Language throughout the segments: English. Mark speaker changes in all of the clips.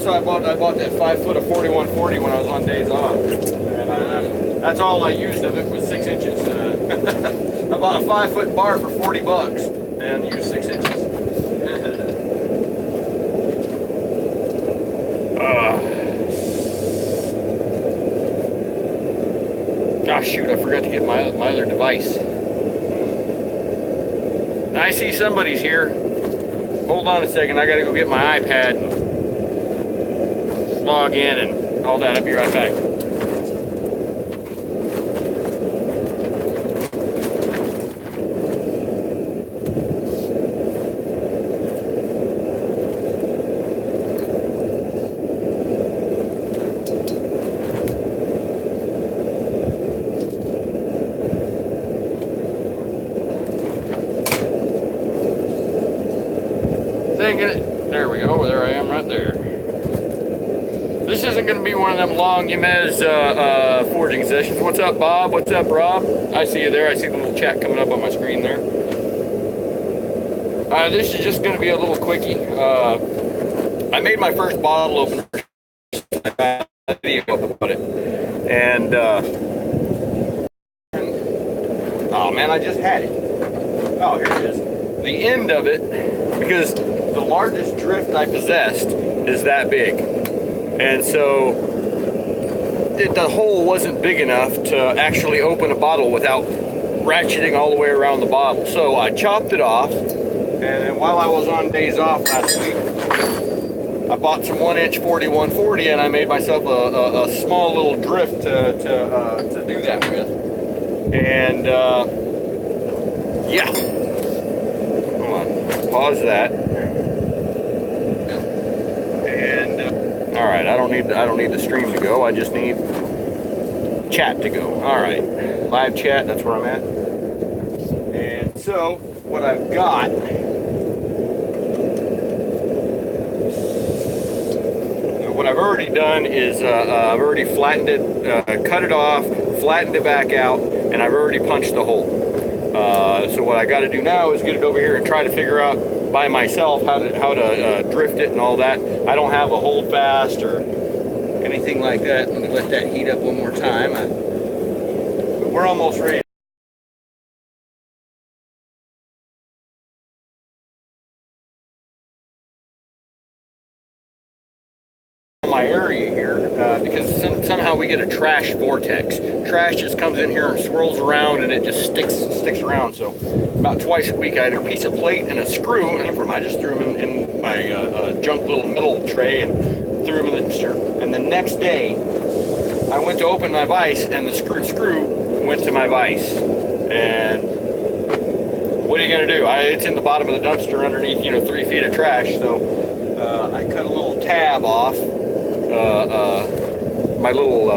Speaker 1: so I bought that 5 foot of 4140 when I was on days off, and that's all I used of it was 6 inches. I bought a 5 foot bar for $40 and used 6 inches. Oh shoot! I forgot to get my other device. I see somebody's here. Hold on a second. I gotta go get my iPad and log in and all that. I'll be right back. There we go. There I am right there. This isn't going to be one of them long Yemez forging sessions. What's up, Bob? What's up, Rob? I see you there. I see the little chat coming up on my screen there. This is just going to be a little quickie. I made my first bottle opener. I got a video about it. And, oh man, I just had it. Oh, here it is. The end of it, because the largest drift I possessed is that big, and so the hole wasn't big enough to actually open a bottle without ratcheting all the way around the bottle. So I chopped it off, and then while I was on days off last week, I bought some 1-inch 4140, and I made myself a small little drift to do that with. And yeah, hold on, pause that. All right, I don't need the stream to go. I just need chat to go. All right, live chat. That's where I'm at. And so what I've got, what I've already done is I've already flattened it, cut it off, flattened it back out, and I've already punched the hole. So what I got to do now is get it over here and try to figure out by myself how to drift it and all that. I don't have a hold fast or anything like that. Let me let that heat up one more time. But we're almost ready. My area here because somehow we get a trash vortex. Trash just comes in here and swirls around, and it just sticks around. So about twice a week I had a piece of plate and a screw, and I just threw them in my junk little metal tray and threw them in the mixture. And the next day I went to open my vise, and the screw went to my vise. And what are you gonna do? It's in the bottom of the dumpster underneath 3 feet of trash. So I cut a little tab off my little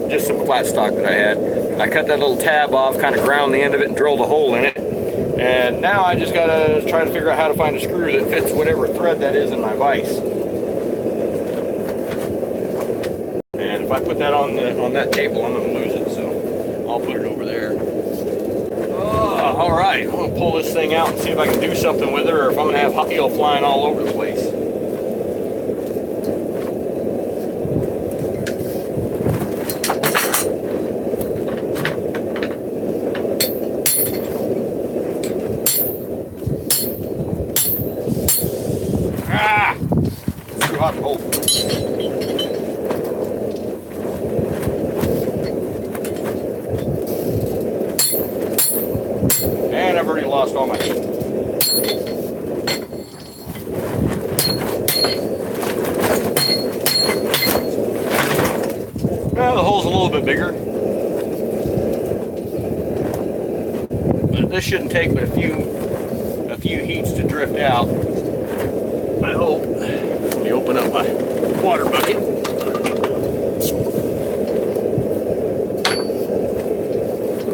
Speaker 1: just some flat stock that I had. I cut that little tab off, kind of ground the end of it and drilled a hole in it, and now I just gotta try to figure out how to find a screw that fits whatever thread that is in my vise. And if I put that on that table, I'm gonna lose it, so I'll put it over there. All right, I'm gonna pull this thing out and see if I can do something with it, or if I'm gonna have hot heel flying all over the place. And I've already lost all my heat. Well, the hole's a little bit bigger, but this shouldn't take but a few heats to drift out. I hope. Let me open up my water bucket.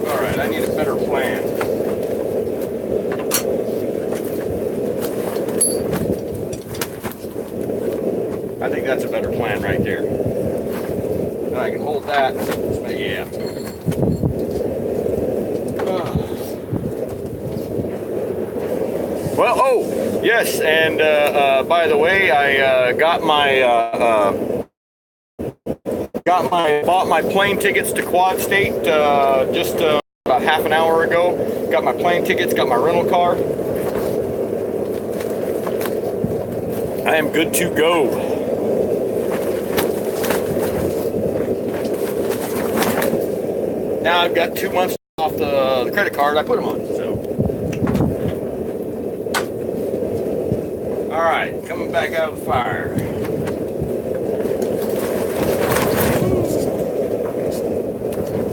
Speaker 1: All right, I need a better plan. I think that's a better plan right there. And I can hold that. Yeah. Well, oh, yes, and by the way, I bought my plane tickets to Quad State just about half an hour ago. Got my plane tickets, got my rental car. I am good to go. Now I've got 2 months off the credit card I put them on. So, all right, coming back out of the fire.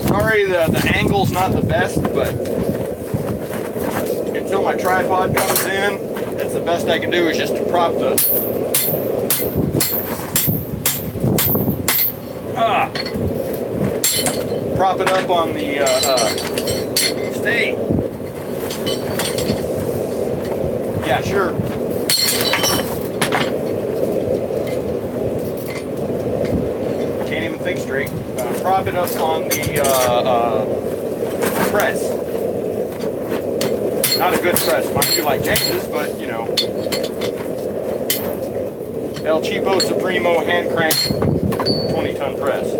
Speaker 1: Sorry, the angle's not the best, but until my tripod comes in, that's the best I can do is just to prop it up on the stay. Yeah, sure. Can't even think straight. Prop it up on the press. Not a good press. Might be like James's, but you know. El Cheapo Supremo hand crank 20-ton press,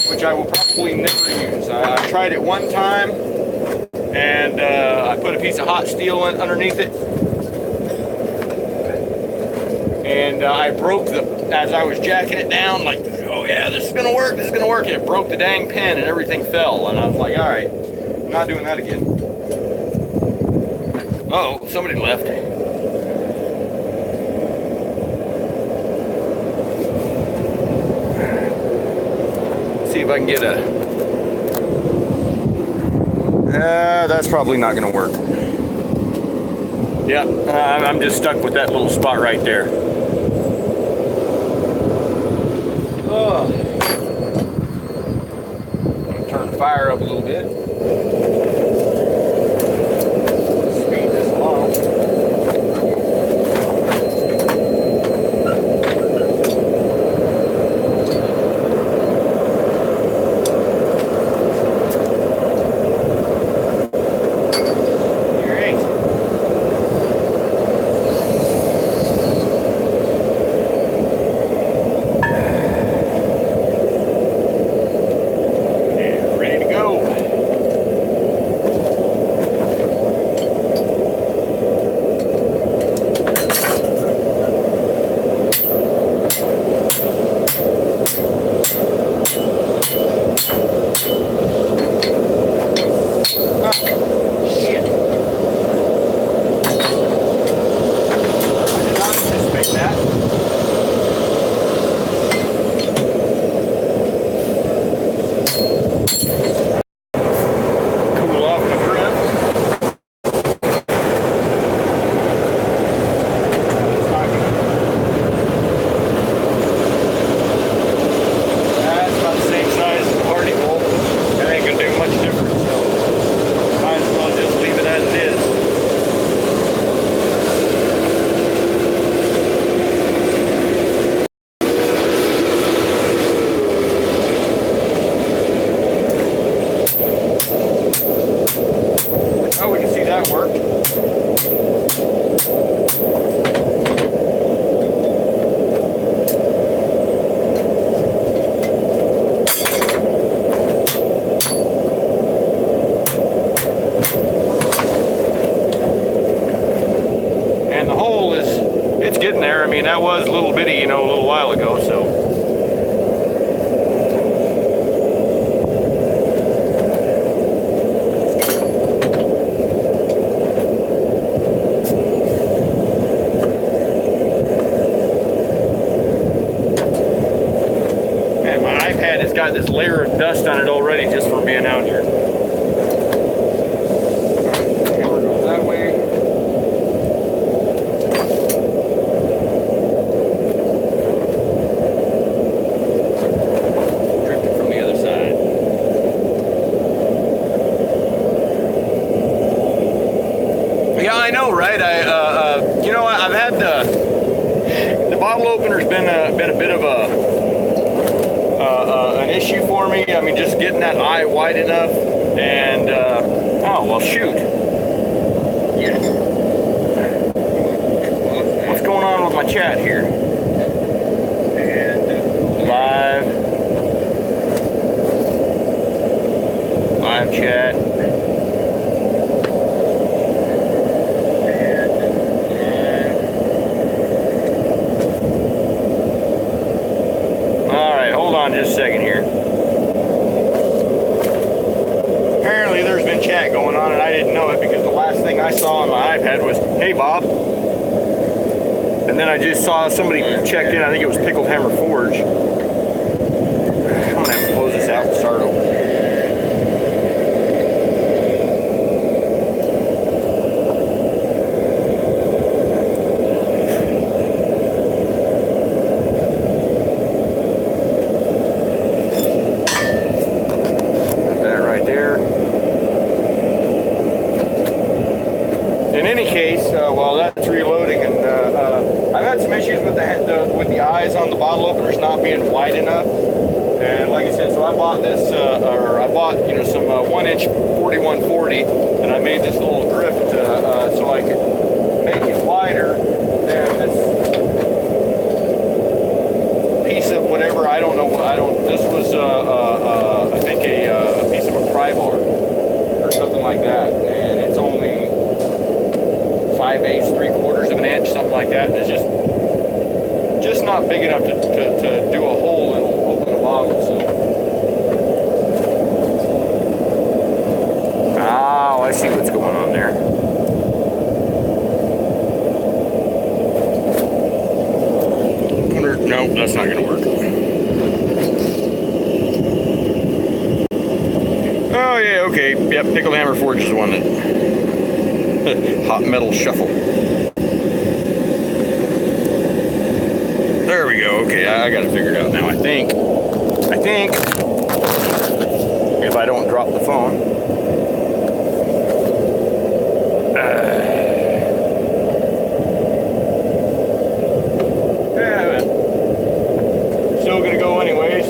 Speaker 1: which I will probably never use. I tried it one time, and I put a piece of hot steel underneath it, and I broke as I was jacking it down, like, oh yeah, this is gonna work, and it broke the dang pin, and everything fell, and I was like, all right, I'm not doing that again. Oh, somebody left. See if I can get that's probably not going to work. Yeah, I'm just stuck with that little spot right there. Oh. I'm going to turn the fire up a little bit. Speed this along. That was a little bitty, you know, a little while ago, so. Man, my iPad has got this layer of dust on it already just from being out here. Camera goes that way. I know, right? You know, I've had the bottle opener's been a bit of an issue for me. I mean, just getting that eye wide enough, and oh well, shoot. Yeah. my chat here. And live chat. All right, hold on just a second here. Apparently there's been chat going on and I didn't know it because the last thing I saw on my iPad was, "Hey Bob." And then I just saw somebody checked in. I think it was Pickled Hammer Forge. I'm gonna have to close this out and start over. That right there. In any case, while that's reloading, and I've had some issues with the eyes on the bottle openers not being wide enough. And like I said, so I bought this, some 1-inch 4140, and I made this little drift so I could make it wider than this piece of whatever. I don't know. This was I think a piece of a pry bar or something like that, and it's only 5/8, 3/4 of an inch, something like that, and it's just not big enough to do a hole and open the bottle. So, I see what's going on there. No, that's not going to work. Oh yeah, okay, yep. Pickled Hammer Forge is the one that hot metal shuffle. There we go. Okay, I got it figured out now. I think if I don't drop the phone. Yeah, still gonna go anyways.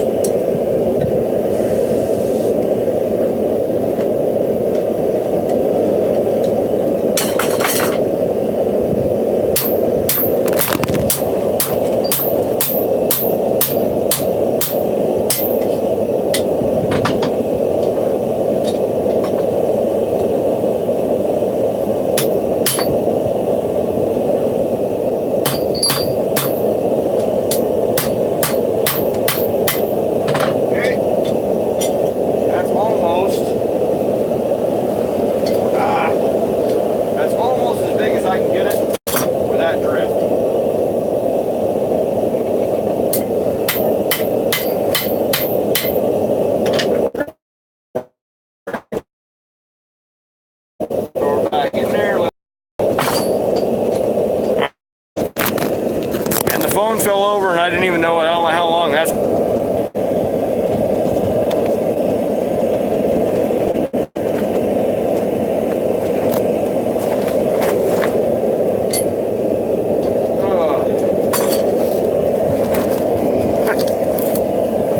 Speaker 1: Phone fell over and I didn't even know it. I don't know how long that's.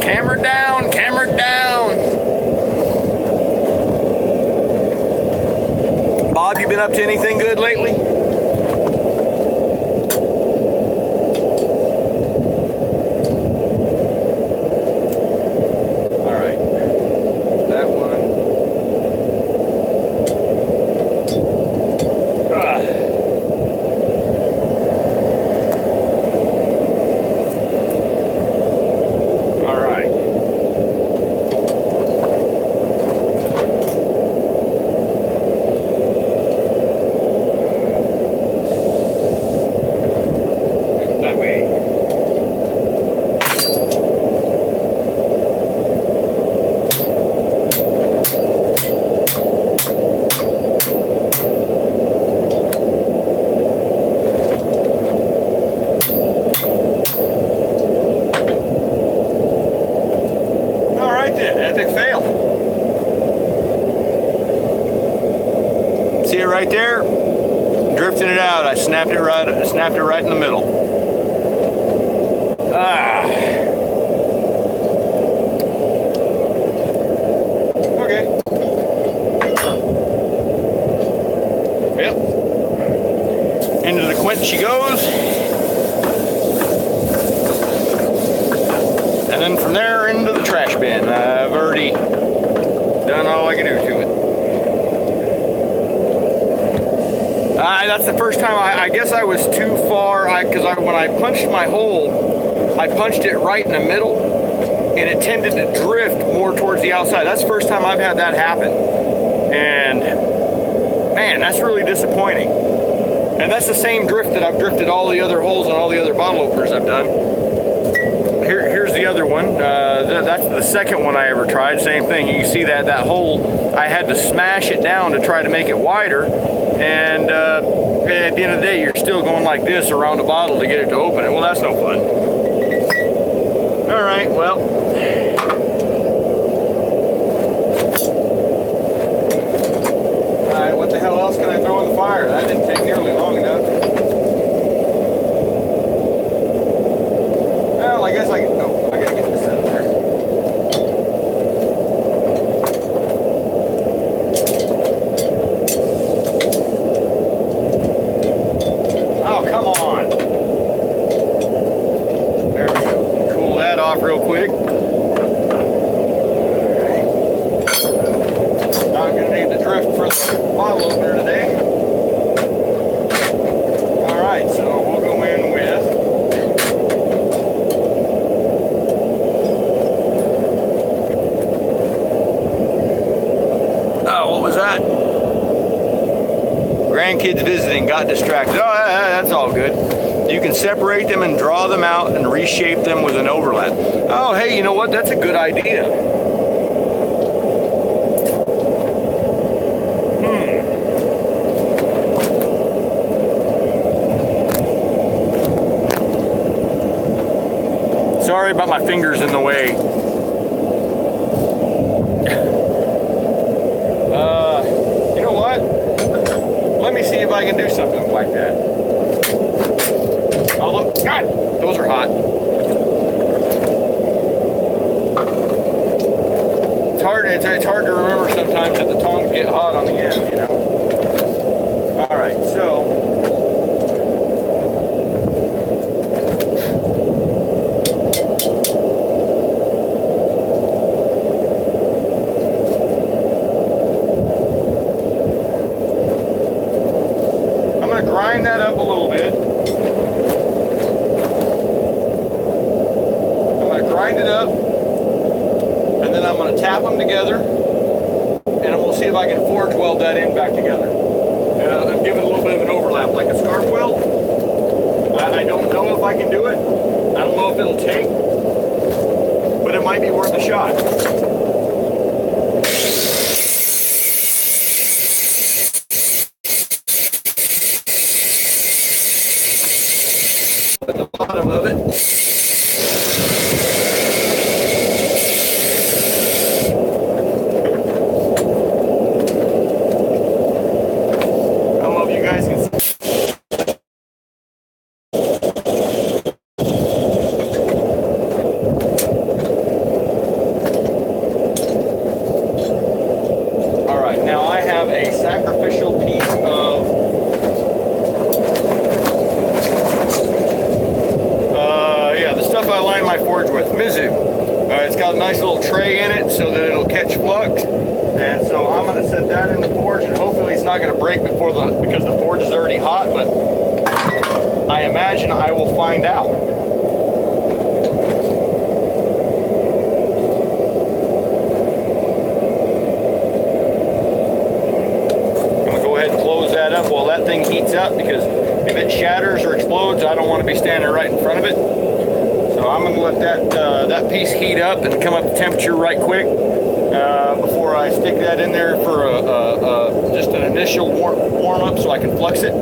Speaker 1: Camera down, camera down. Bob, you been up to anything good lately? Right there, drifting it out. I snapped it right in the middle. Okay. Yep. Into the quint she goes. And then from there into the trash bin. I've already done all I can do to it. That's the first time, I guess I was too far, because when I punched my hole, I punched it right in the middle, and it tended to drift more towards the outside. That's the first time I've had that happen. And man, that's really disappointing. And that's the same drift that I've drifted all the other holes and all the other bottle openers I've done. Here's the other one. That's the second one I ever tried. Same thing. You can see that hole, I had to smash it down to try to make it wider. And at the end of the day, you're still going like this around the bottle to get it to open it. Well, that's no fun. All right, well. All right, what the hell else can I throw in the fire? That didn't take nearly long enough. Well, I guess I can, oh, I gotta get this out of there. Oh, come on. There we go. Cool that off real quick. Not gonna need the drift for the bottle opener today. Alright, so we'll go in with what was that? Grandkids visiting, got distracted. Oh, that's all good. You can separate them and draw them out and reshape them with an overlap. Oh, hey, you know what? That's a good idea. Sorry about my fingers in the way. You know what? Let me see if I can do something like that. Oh, look. God, those are hot. It's hard to remember sometimes that the tongs get hot on the end, you know? All right, so... grind that up a little bit. I'm going to grind it up, and then I'm going to tap them together, and we'll see if I can forge weld that in back together. And give it a little bit of an overlap, like a scarf weld. I don't know if I can do it. I don't know if it'll take, but it might be worth a shot. At the bottom of it. I don't know if you guys can see. All right, now I have a sacrificial piece of I line my forge with Mizu. It's got a nice little tray in it so that it'll catch flux, and so I'm going to set that in the forge, and hopefully it's not going to break because the forge is already hot, but I imagine I will find out. I'm going to go ahead and close that up while that thing heats up, because if it shatters or explodes, I don't want to be standing right in front of it. So I'm going to let that piece heat up and come up to temperature right quick before I stick that in there for just an initial warm up so I can flux it.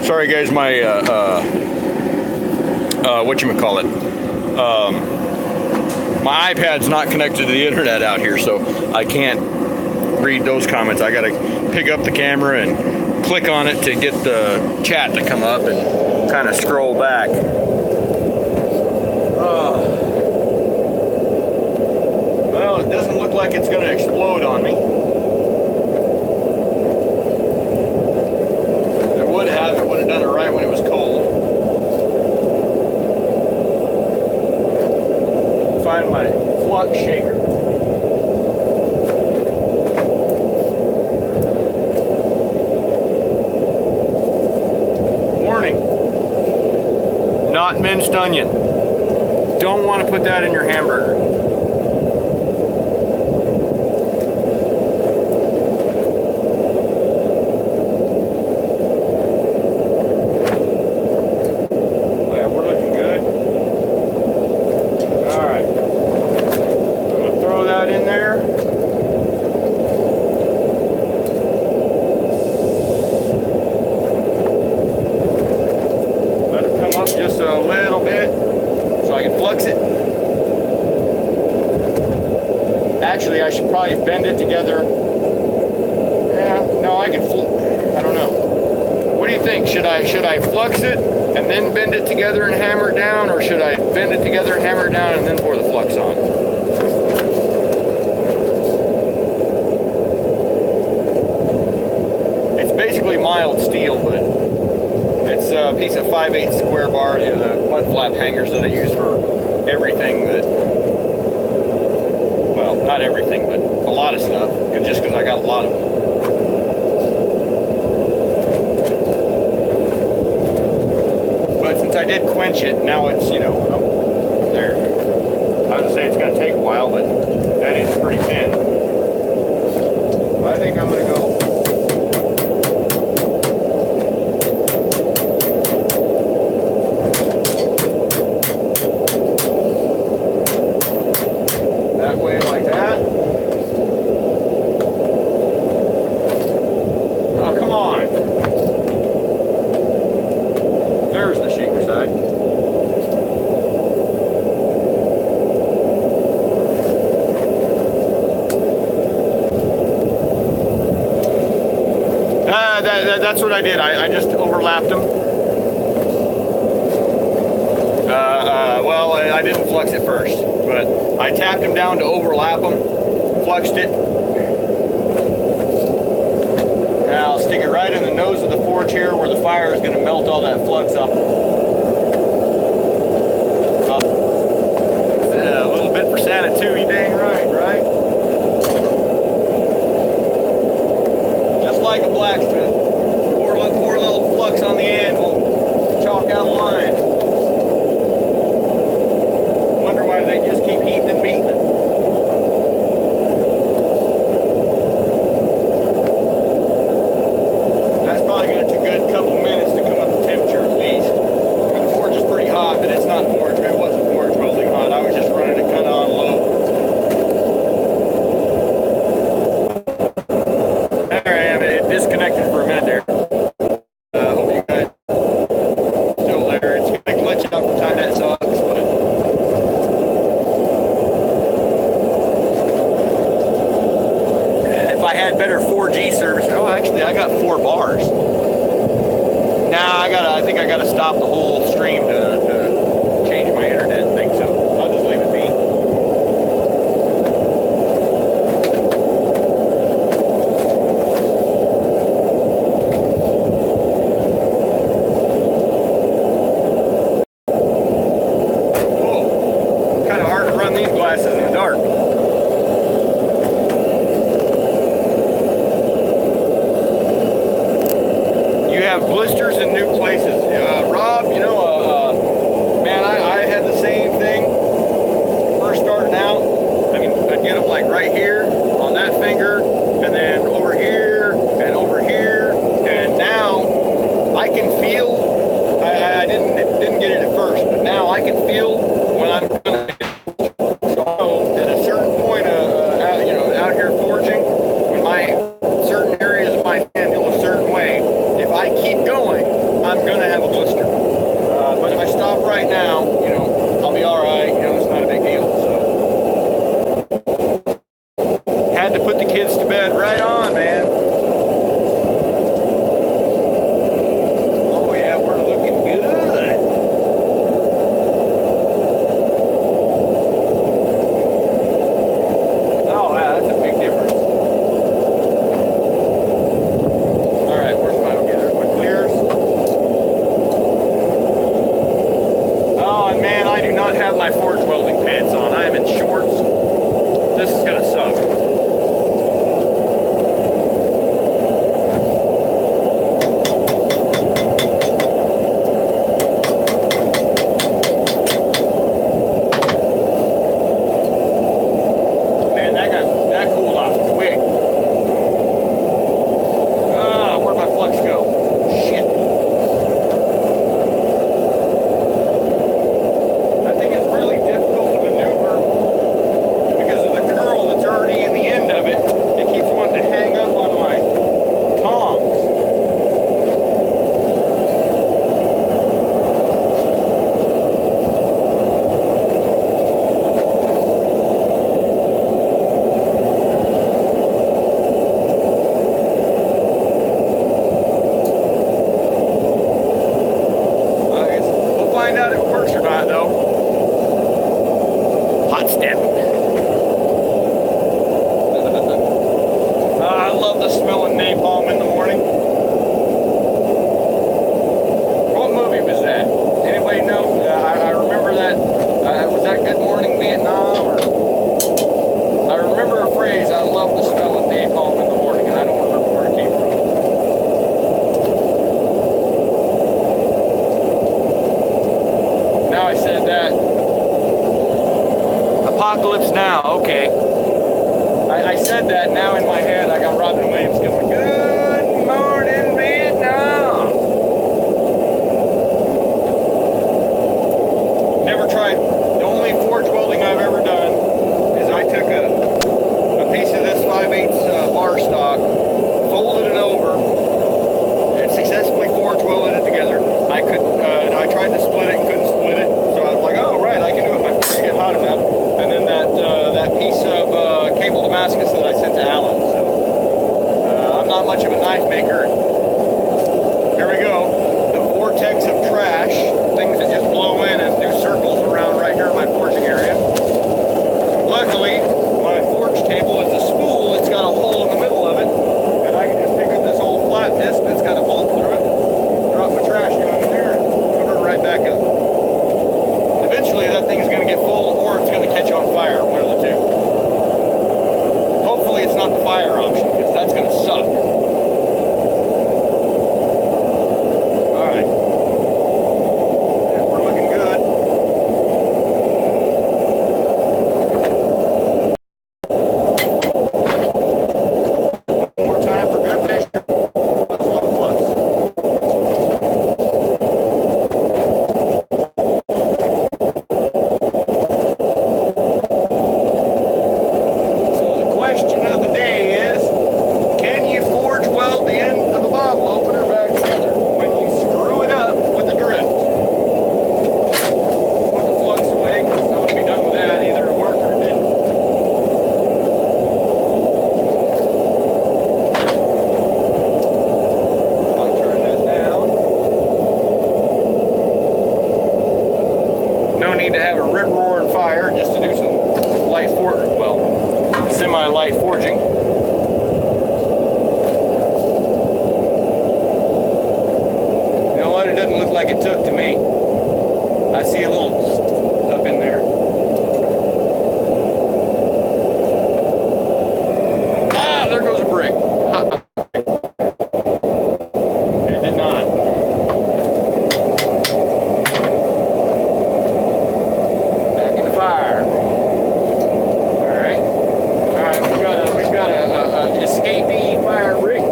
Speaker 1: Sorry guys, my whatchamacallit, my iPad's not connected to the internet out here, so I can't read those comments. I gotta pick up the camera and click on it to get the chat to come up and kind of scroll back. Well, it doesn't look like it's going to explode on me. It would have running my flux shaker. Warning, not minced onion. Don't want to put that in your hamburger. Just a little bit so I can flux it. Actually, I should probably bend it together. Yeah, no, I can I don't know. What do you think? Should I flux it and then bend it together and hammer it down, or should I bend it together and hammer it down and then pour the flux on? It's basically mild steel, but it's a piece of 5/8 square bar, you know, the mud flap hangers that I use for everything that, well, not everything, but a lot of stuff, just because I got a lot of them. But since I did quench it, now it's, you know, there. I was going to say it's going to take a while, but that is pretty thin. I think I'm going to go. That's what I did. I just overlapped them. Well, I didn't flux it first, but I tapped them down to overlap them, fluxed it. Now I'll stick it right in the nose of the forge here where the fire is going to melt all that flux up. A little bit for Santa too, you dang right, right? Just like a blacksmith. Pour a little flux on the end, we'll chalk out a line. Wonder why they just keep heating and beating it. That's probably going to take a good couple minutes to come up to temperature at least. The forge is pretty hot, but it's not forge. It wasn't forge welding hot. I was just running it kind of on low. There I am. It disconnected for a minute there. Better 4G service. Oh, actually, I got 4 bars. Now I think I gotta stop the whole stream to change my internet thing. So I'll just leave it be. Whoa, kind of hard to run these glasses in the dark. Blisters in new places. Rob, you know, man, I had the same thing first starting out. I mean, I'd get them like right here on that finger, and then over here, and over here, and now I can feel. I didn't get it at first, but now I can feel when I'm gonna. So at a certain point, you know, out here forging, when my certain areas of my hand feel a certain way. If I keep going, I'm going to have a blister. But if I stop right now, you know, I'll be all right. You know, it's not a big deal. So, had to put the kids to bed right on, man. Oh, yeah, we're looking good. find out if it works or not, though. Hot step. I love the smell of napalm in the morning. What movie was that? Anybody know? I remember that. Was that Good Morning Vietnam? Or I remember a phrase. I love the smell of napalm in the morning, and I don't remember where it came from. Now I said that. Apocalypse Now. Okay. I said that. Now in my head, I got Robin Williams going, Good Morning Vietnam. Never tried. The only forge welding I've ever done is I took a piece of this 5/8 bar stock, folded it over, and successfully forge welded it together. I tried to split it and couldn't split it, so I was like, oh right, I can do it if my forge get hot enough. And then that piece of cable Damascus that I sent to Alan. So I'm not much of a knife maker. Here we go. The vortex of trash, things that just blow in and do circles around right here in my forging area. Luckily, my forge table is a spool. It's got a hole in the middle of it, and I can just pick up this old flat disc that's got a bolt through it, drop my trash down in there, and cover it right back up. Eventually, that thing's going to get full, or it's going to catch on fire. One of the two. Hopefully, it's not the fire option, because that's going to suck. Semi-light forging. You know what? It doesn't look like it took to me. I see a little up in there. Ah, there goes a brick. It did not. Back in the fire. We've got an escapee fire brick.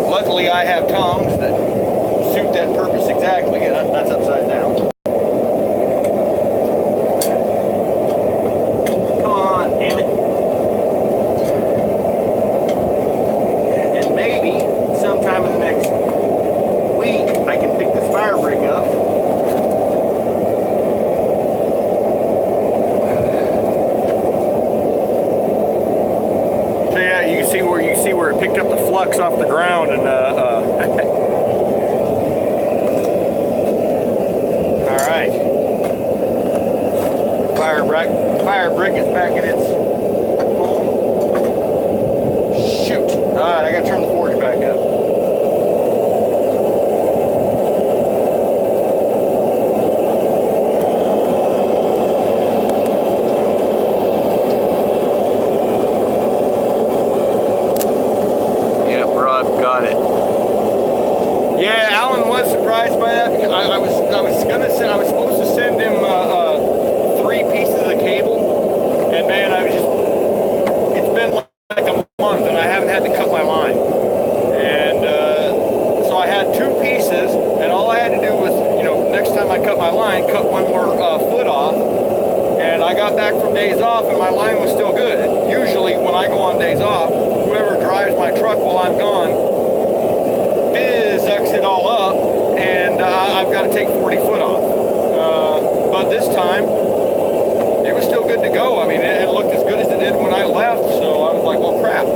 Speaker 1: Luckily, I have tongs that suit that purpose exactly. That's upside down. Come on, damn it. And maybe sometime in the next week, I can pick this fire brick up. You see where it picked up the flux off the ground, and all right, fire brick is back in its home. Shoot! All right, I gotta turn the forge back up. Got it. Yeah, Alan was surprised by that because I was supposed to send him 3 pieces of cable, and man, it's been like a month and I haven't had to cut my line, and so I had 2 pieces, and all I had to do was, next time I cut my line, cut one more foot off, and I got back from days off and my line was still good. Usually when I go on days off, whoever drives my truck while I'm gone sucks it all up, and I've got to take 40 foot off. But this time, it was still good to go. I mean, it looked as good as it did when I left, so I was like, well, crap.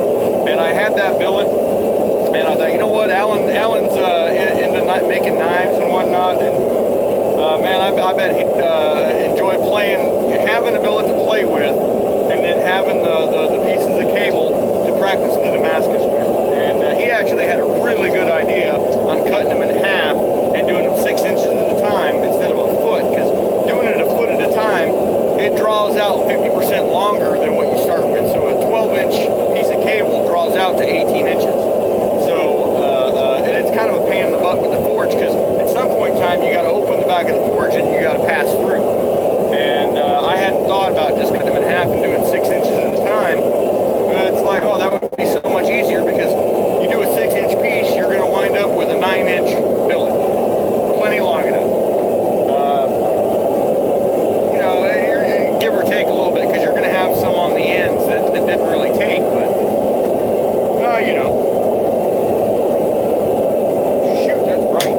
Speaker 1: And I had that billet, and I thought, you know what, Alan's making knives and whatnot. And man, I bet he'd enjoy having a billet to play with, and then having the pieces of cable to practice the Damascus with. And he actually had a really good idea on cutting them in half and doing them 6 inches at a time instead of a foot, because doing it a foot at a time, it draws out 50% longer than what you start with. So a 12-inch piece of cable draws out to 18 inches. And it's kind of a pain in the butt with the forge, because at some point in time you got to open the back of the forge and you got to pass through. And I hadn't thought about just cutting them in half and doing 6 inches at a time. But it's like, oh, that would be so much easier, because you do a 6-inch piece, you're going to wind up with a 9-inch billet. Plenty long enough. Give or take a little bit, because you're going to have some on the ends that didn't really take, but shoot, that's bright.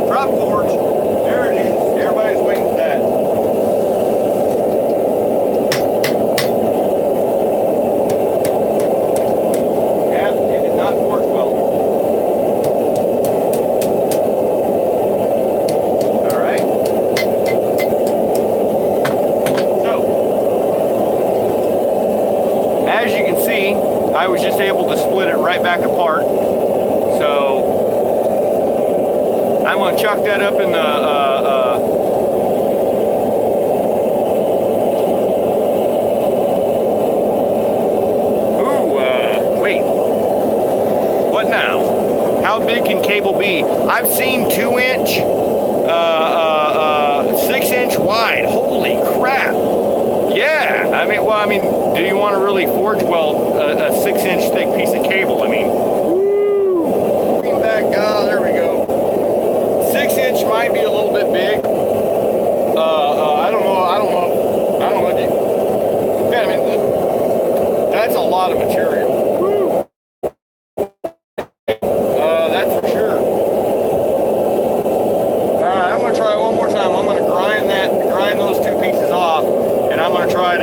Speaker 1: Prop forge, there it is. Everybody's waiting for that. Yeah, it did not forge well. I was just able to split it right back apart. So I'm going to chuck that up in the wait, what now? How big can cable be? I've seen 2-inch, 6-inch wide. Holy crap. Yeah, I mean, do you want to really forge weld a 6-inch thick piece of cable? I mean, woo! Bring back, there we go. 6-inch might be a little bit big. I don't know. Yeah, I mean, that's a lot of material. Woo! That's for sure. All right, I'm going to try it one more time. I'm going to grind those two pieces off, and I'm going to try to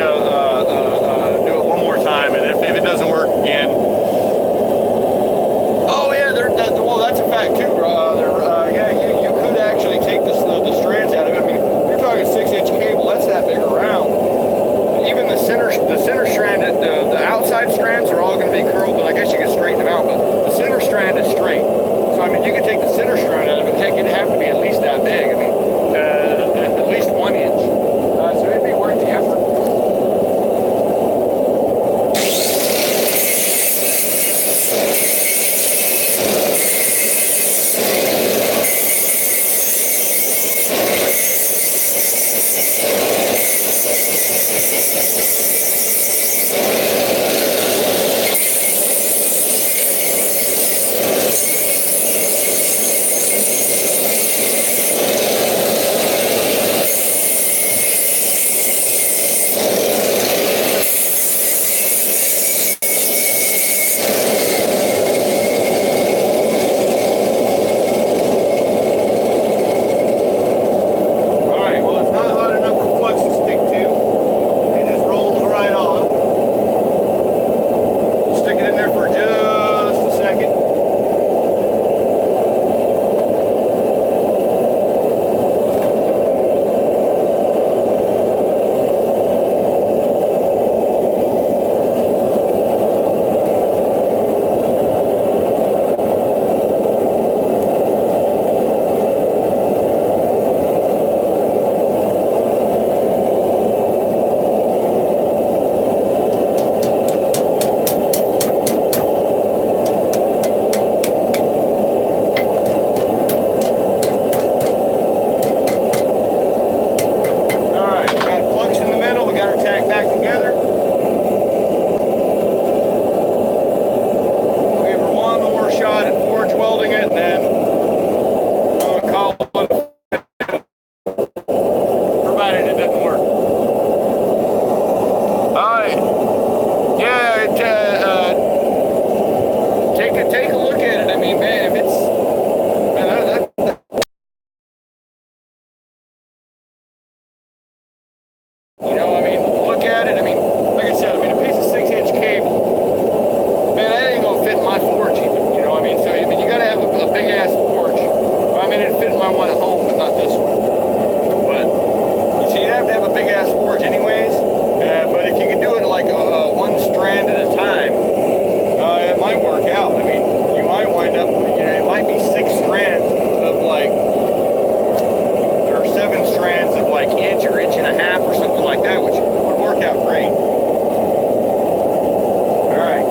Speaker 1: do it one more time, and if it doesn't work again, oh yeah, well, that's a fact too. Yeah, you could actually take the strands out of it. I mean, you're talking 6-inch cable. That's that big around. Even the center strand, the outside strands are all going to be curled, but I guess you can straighten them out. But the center strand is straight. So I mean, you can take the center strand out of it. It'd have to be at least that big. I mean, at least 1 inch. So it'd be worth the effort. strand at a time, it might work out. I mean, you might wind up, it might be 6 strands of like, or 7 strands of like inch or inch and a half or something like that, which would work out great. All right.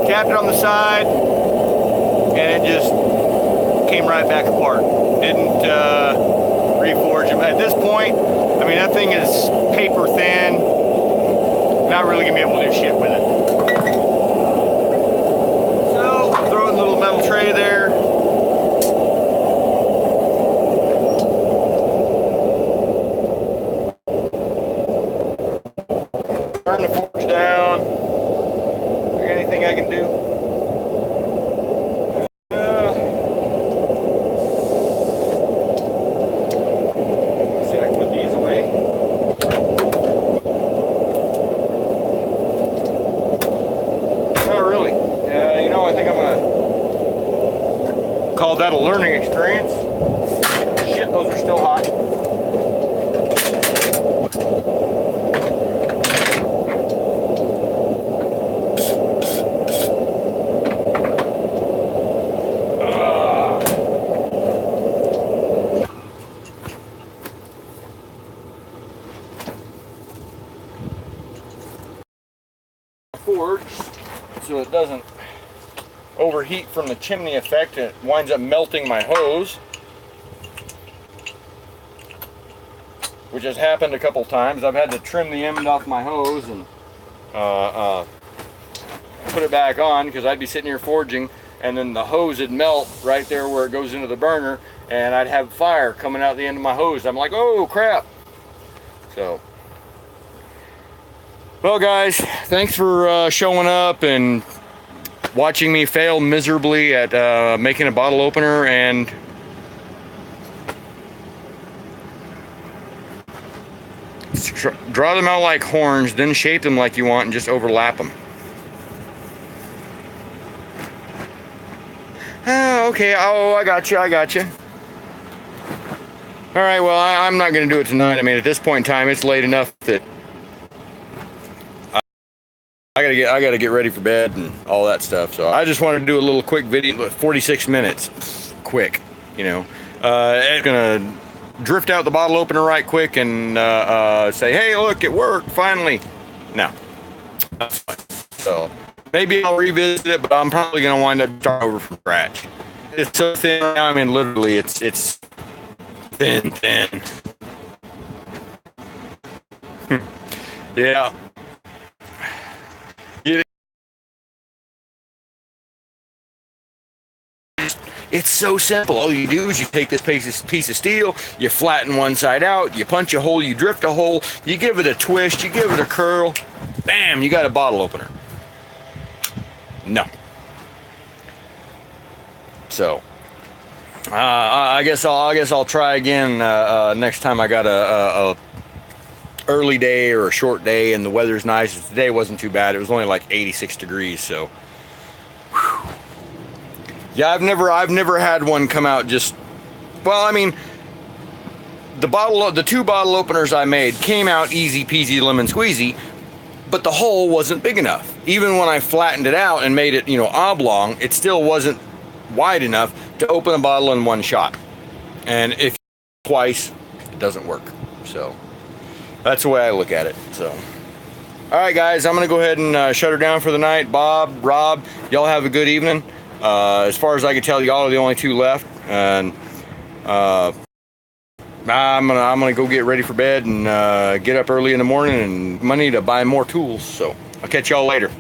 Speaker 1: Tapped it on the side, and it just came right back apart. Didn't reforge them. At this point, I mean, that thing is paper thin. Not really gonna be able to do shit with it. So, throw in a little metal tray there. Turn the forge down. Is there anything I can do? See if I can put these away. Not really. You know, I think I'm gonna call that a learning experience. Shit, those are still hot. so it doesn't overheat from the chimney effect. It winds up melting my hose, which has happened a couple times. I've had to trim the end off my hose and put it back on, because I'd be sitting here forging and then the hose would melt right there where it goes into the burner, and I'd have fire coming out the end of my hose. I'm like, oh crap. So, well guys, thanks for showing up and watching me fail miserably at making a bottle opener, and draw them out like horns, then shape them like you want and just overlap them. Oh, okay, oh, I got you. All right, well, I'm not going to do it tonight. I mean, at this point in time, it's late enough that I gotta get ready for bed and all that stuff. So I just wanted to do a little quick video, 46 minutes, quick, you know. It's gonna drift out the bottle opener right quick and say, hey, look, it worked finally. No, that's fine. So maybe I'll revisit it, but I'm probably gonna wind up starting over from scratch. It's so thin now. I mean, literally, it's thin. Yeah. It's so simple. All you do is you take this piece of steel, you flatten one side out, you punch a hole, you drift a hole, you give it a twist, you give it a curl, bam, you got a bottle opener. No. So, I guess I'll try again next time I got a early day or a short day and the weather's nice. Today wasn't too bad. It was only like 86 degrees, so. Whew. Yeah, I've never had one come out just, well, I mean, the two bottle openers I made came out easy peasy lemon squeezy, but the hole wasn't big enough. Even when I flattened it out and made it, you know, oblong, it still wasn't wide enough to open a bottle in one shot. And if twice, it doesn't work. So that's the way I look at it. So, all right, guys, I'm gonna go ahead and shut her down for the night. Bob, Rob, y'all have a good evening. As far as I can tell, y'all are the only two left, and I'm gonna go get ready for bed and get up early in the morning and money to buy more tools. So I'll catch y'all later.